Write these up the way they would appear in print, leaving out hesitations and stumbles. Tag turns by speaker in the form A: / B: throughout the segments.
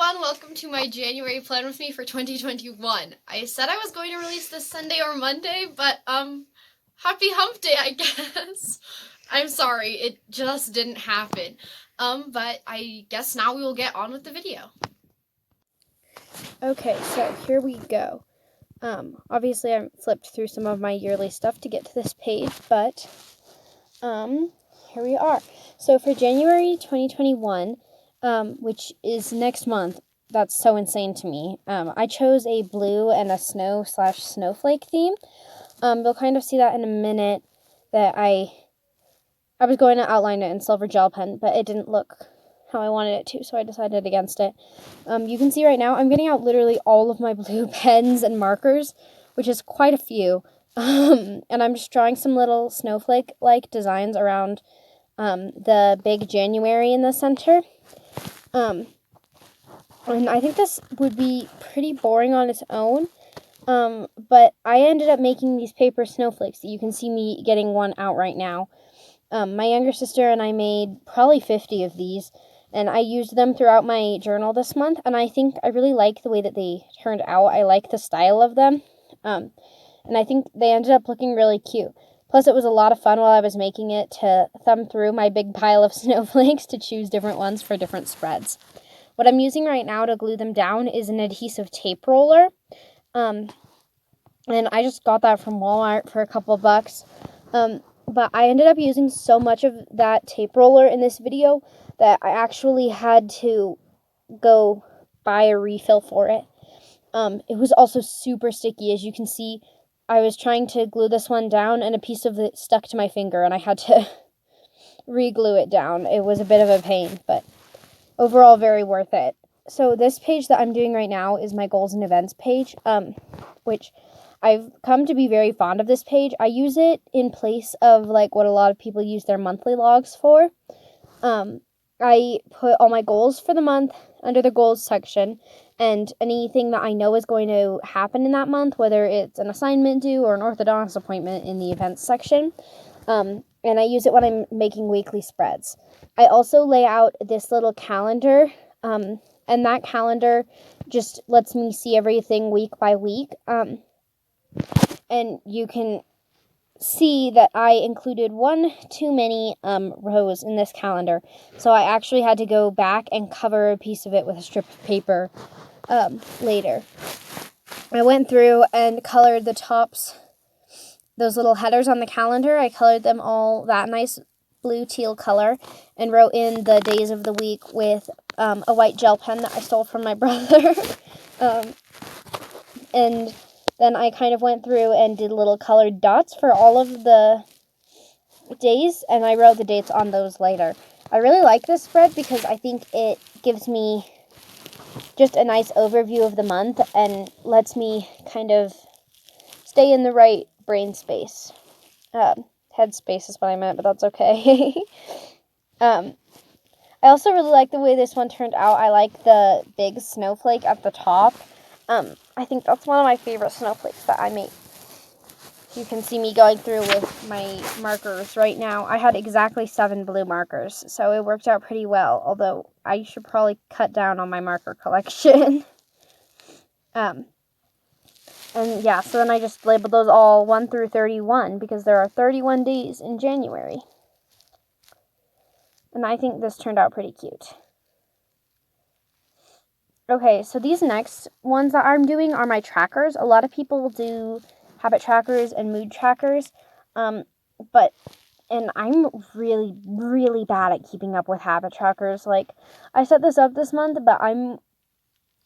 A: everyone, welcome to my January plan with me for 2021. I said I was going to release this Sunday or Monday, but happy hump day, I guess. I'm sorry, it just didn't happen. But I guess now we will get on with the video.
B: Okay, so here we go. Obviously I flipped through some of my yearly stuff to get to this page, but here we are. So for January 2021, which is next month, that's so insane to me. I chose a blue and a snow/snowflake theme. You'll kind of see that in a minute that I was going to outline it in silver gel pen, but it didn't look how I wanted it to, so I decided against it. You can see right now I'm getting out literally all of my blue pens and markers, which is quite a few. And I'm just drawing some little snowflake-like designs around the big January in the center. And I think this would be pretty boring on its own, but I ended up making these paper snowflakes. You can see me getting one out right now. My younger sister and I made probably 50 of these, and I used them throughout my journal this month, and I think I really like the way that they turned out. I like the style of them, and I think they ended up looking really cute. Plus, it was a lot of fun while I was making it to thumb through my big pile of snowflakes to choose different ones for different spreads. What I'm using right now to glue them down is an adhesive tape roller, and I just got that from Walmart for a couple bucks. But I ended up using so much of that tape roller in this video that I actually had to go buy a refill for it. It was also super sticky. As you can see, I was trying to glue this one down and a piece of it stuck to my finger and I had to re-glue it down. It was a bit of a pain, but overall very worth it. So this page that I'm doing right now is my goals and events page, which I've come to be very fond of this page. I use it in place of like what a lot of people use their monthly logs for. I put all my goals for the month under the goals section, and anything that I know is going to happen in that month, whether it's an assignment due or an orthodontist appointment, in the events section. And I use it when I'm making weekly spreads. I also lay out this little calendar, and that calendar just lets me see everything week by week. And you can see that I included one too many rows in this calendar. So I actually had to go back and cover a piece of it with a strip of paper later. I went through and colored the tops, those little headers on the calendar. I colored them all that nice blue teal color and wrote in the days of the week with a white gel pen that I stole from my brother. And then I kind of went through and did little colored dots for all of the days, and I wrote the dates on those later. I really like this spread because I think it gives me just a nice overview of the month and lets me kind of stay in the right brain space. Head space is what I meant, but that's okay. I also really like the way this one turned out. I like the big snowflake at the top. I think that's one of my favorite snowflakes that I make. You can see me going through with my markers right now. I had exactly 7 blue markers, so it worked out pretty well, although I should probably cut down on my marker collection. And yeah, so then I just labeled those all 1 through 31 because there are 31 days in January. And I think this turned out pretty cute. Okay, so these next ones that I'm doing are my trackers. A lot of people do habit trackers and mood trackers, and I'm really, really bad at keeping up with habit trackers. Like, I set this up this month, but I'm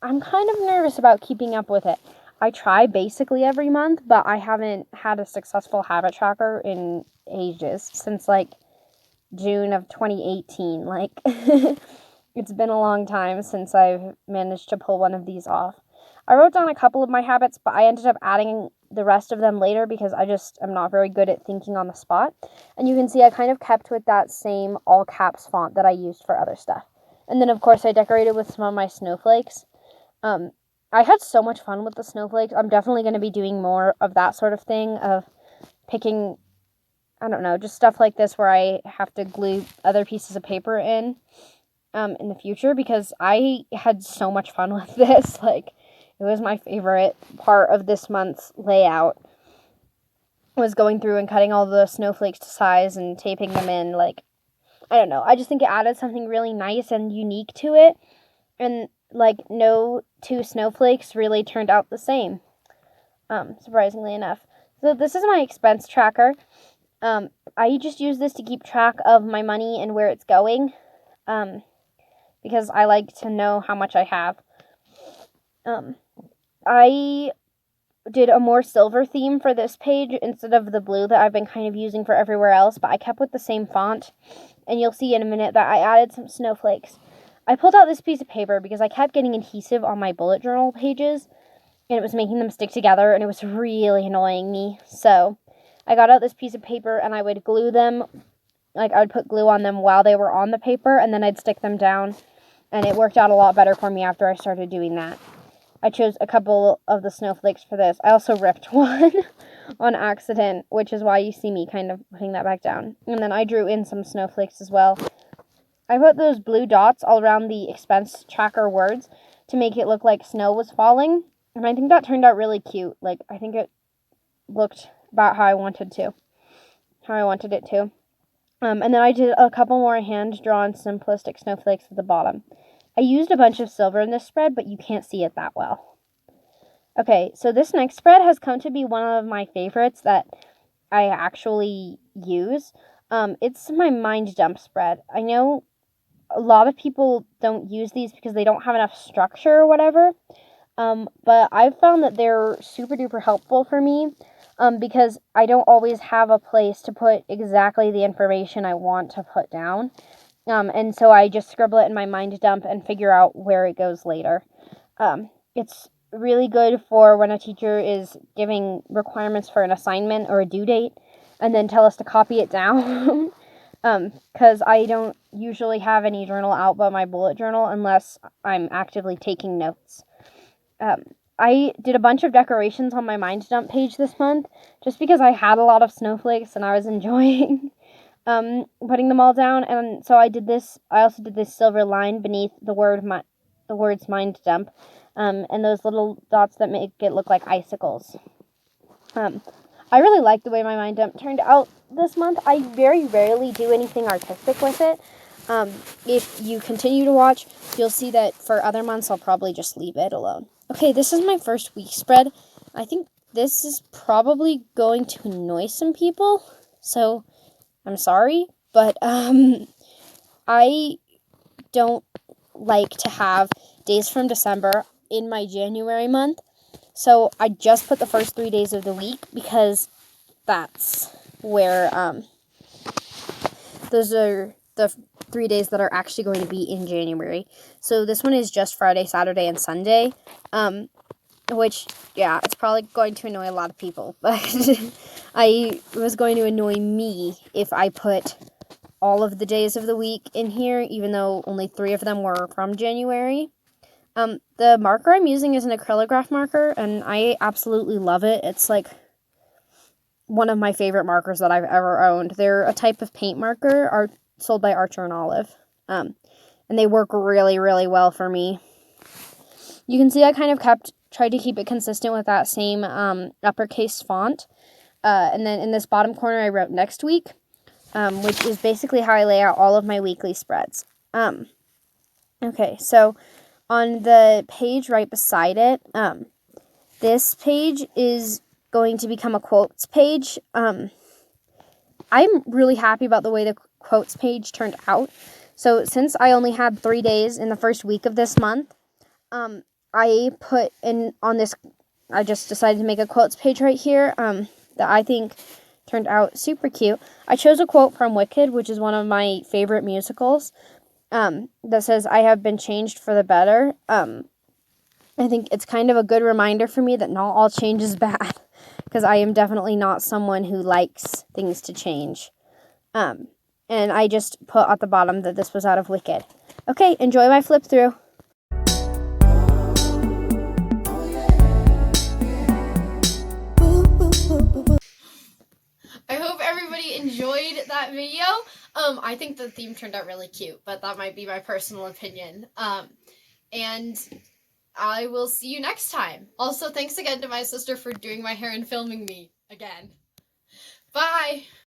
B: kind of nervous about keeping up with it. I try basically every month, but I haven't had a successful habit tracker in ages, since like June of 2018. Like, it's been a long time since I've managed to pull one of these off. I wrote down a couple of my habits, but I ended up adding the rest of them later because I just am not very good at thinking on the spot. And you can see I kind of kept with that same all caps font that I used for other stuff. And then, of course, I decorated with some of my snowflakes. I had so much fun with the snowflakes. I'm definitely going to be doing more of that sort of thing, of picking, I don't know, just stuff like this where I have to glue other pieces of paper in. in the future, because I had so much fun with this. Like, it was my favorite part of this month's layout, was going through and cutting all the snowflakes to size and taping them in. Like, I don't know. I just think it added something really nice and unique to it. And, like, no two snowflakes really turned out the same, surprisingly enough. So this is my expense tracker. I just use this to keep track of my money and where it's going, because I like to know how much I have. I did a more silver theme for this page instead of the blue that I've been kind of using for everywhere else, but I kept with the same font, and you'll see in a minute that I added some snowflakes. I pulled out this piece of paper because I kept getting adhesive on my bullet journal pages, and it was making them stick together, and it was really annoying me. So I got out this piece of paper, and I would glue them, like I would put glue on them while they were on the paper, and then I'd stick them down, and it worked out a lot better for me after I started doing that. I chose a couple of the snowflakes for this. I also ripped one on accident, which is why you see me kind of putting that back down. And then I drew in some snowflakes as well. I put those blue dots all around the expense tracker words to make it look like snow was falling. And I think that turned out really cute. Like, I think it looked about how I wanted it to. And then I did a couple more hand-drawn simplistic snowflakes at the bottom. I used a bunch of silver in this spread, but you can't see it that well. Okay, so this next spread has come to be one of my favorites that I actually use. It's my mind dump spread. I know a lot of people don't use these because they don't have enough structure or whatever, but I've found that they're super duper helpful for me, because I don't always have a place to put exactly the information I want to put down. And so I just scribble it in my mind dump and figure out where it goes later. It's really good for when a teacher is giving requirements for an assignment or a due date and then tell us to copy it down. Because I don't usually have any journal out but my bullet journal unless I'm actively taking notes. I did a bunch of decorations on my mind dump page this month just because I had a lot of snowflakes and I was enjoying putting them all down, and so I also did this silver line beneath the words mind dump, and those little dots that make it look like icicles. I really like the way my mind dump turned out this month. I very rarely do anything artistic with it. If you continue to watch, you'll see that for other months I'll probably just leave it alone. Okay, this is my first week spread. I think this is probably going to annoy some people, so I'm sorry, but I don't like to have days from December in my January month, so I just put the first 3 days of the week because that's where those are the 3 days that are actually going to be in January. So this one is just Friday, Saturday, and Sunday, which, yeah, it's probably going to annoy a lot of people, but I was going to annoy me if I put all of the days of the week in here, even though only 3 of them were from January. The marker I'm using is an acrylograph marker, and I absolutely love it. It's like one of my favorite markers that I've ever owned. They're a type of paint marker sold by Archer and Olive, and they work really, really well for me. You can see I kind of tried to keep it consistent with that same uppercase font. And then in this bottom corner, I wrote next week, which is basically how I lay out all of my weekly spreads. Okay, so on the page right beside it, this page is going to become a quotes page. I'm really happy about the way the quotes page turned out. So since I only had 3 days in the first week of this month, I put in on this, I just decided to make a quotes page right here that I think turned out super cute. I chose a quote from Wicked, which is one of my favorite musicals, that says, "I have been changed for the better." I think it's kind of a good reminder for me that not all change is bad, because I am definitely not someone who likes things to change. And I just put at the bottom that this was out of Wicked. Okay, enjoy my flip through.
A: I hope everybody enjoyed that video. I think the theme turned out really cute, but that might be my personal opinion. And I will see you next time. Also, thanks again to my sister for doing my hair and filming me again. Bye!